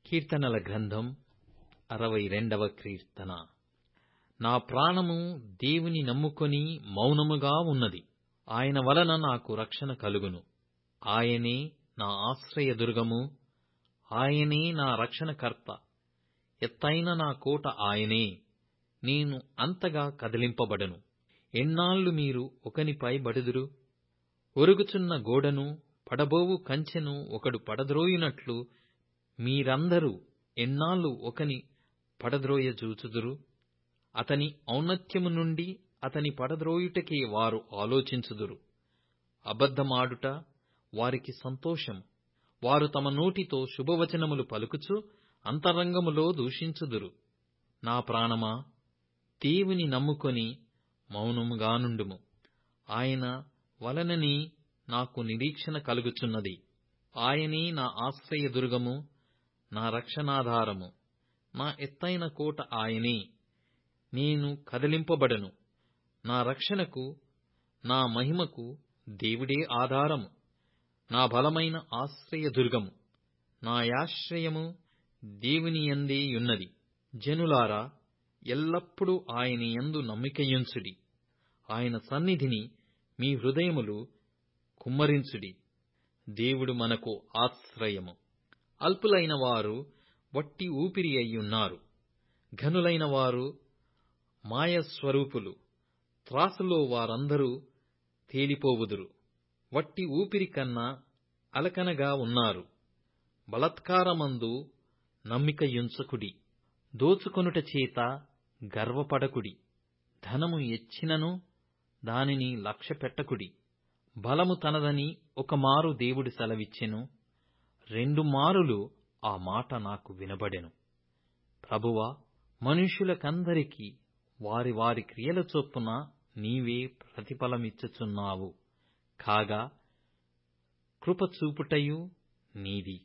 కీర్తనల గ్రంథం 62వ కీర్తన. నా ప్రాణము దేవుని నమ్ముకొని మౌనముగా ఉన్నది. ఆయన వలన నాకు రక్షణ కలుగును. ఆయనే నా ఆశ్రయదుర్గము, ఆయనే నా రక్షణకర్త. ఎత్తైన నా కోట ఆయనే, నేను అంతగా కదిలింపబడను. ఎన్నాళ్లు మీరు ఒకనిపై బడుదురు? ఒరుగుచున్న గోడను, పడబోవు కంచెను ఒకడు పడద్రోయునట్లు మీరందరూ ఎన్నాళ్లు ఒకని పడద్రోయజూచుదురు? అతని ఔన్నత్యము నుండి అతని పడద్రోయుటకే వారు ఆలోచించుదురు. అబద్ధమాడుట వారికి సంతోషము. వారు తమ నోటితో శుభవచనములు పలుకుచు అంతరంగములో దూషించుదురు. నా ప్రాణమా, దేవుని నమ్ముకొని మౌనముగా నుండుము. ఆయన వలననే నాకు నిరీక్షణ కలుగుచున్నది. ఆయనే నా ఆశ్రయదుర్గము, నా రక్షణాధారము. నా ఎత్తైన కోట ఆయనే, నేను కదిలింపబడను. నా రక్షణకు, నా మహిమకు దేవుడే ఆధారము. నా బలమైన ఆశ్రయదుర్గము, నా యాశ్రయము దేవుని యందే యున్నది. జనులారా, ఎల్లప్పుడూ ఆయన యందు నమ్మికయుంచుడి. ఆయన సన్నిధిని మీ హృదయములు కుమ్మరించుడి. దేవుడు మనకు ఆశ్రయము. అల్పులైన వారు వట్టి ఊపిరి అయ్యున్నారు. ఘనులైన వారు మాయస్వరూపులు. త్రాసులో వారందరూ తేలిపోవుదురు. వట్టి ఊపిరి కన్నా అలకనగా ఉన్నారు. బలాత్కారమందు నమ్మికయుంచకుడి. దోచుకొనుట చేత గర్వపడకుడి. ధనము ఎచ్చినను దానిని లక్ష్యపెట్టకుడి. బలము తనదని ఒకమారు దేవుడు సెలవిచ్చెను, 2 మారులు ఆ మాట నాకు వినబడెను. ప్రభువా, మనుష్యులకందరికీ వారి వారి క్రియల చొప్పున నీవే ప్రతిఫలమిచ్చుచున్నావు. కాగా కృప చూపుటయు నీది.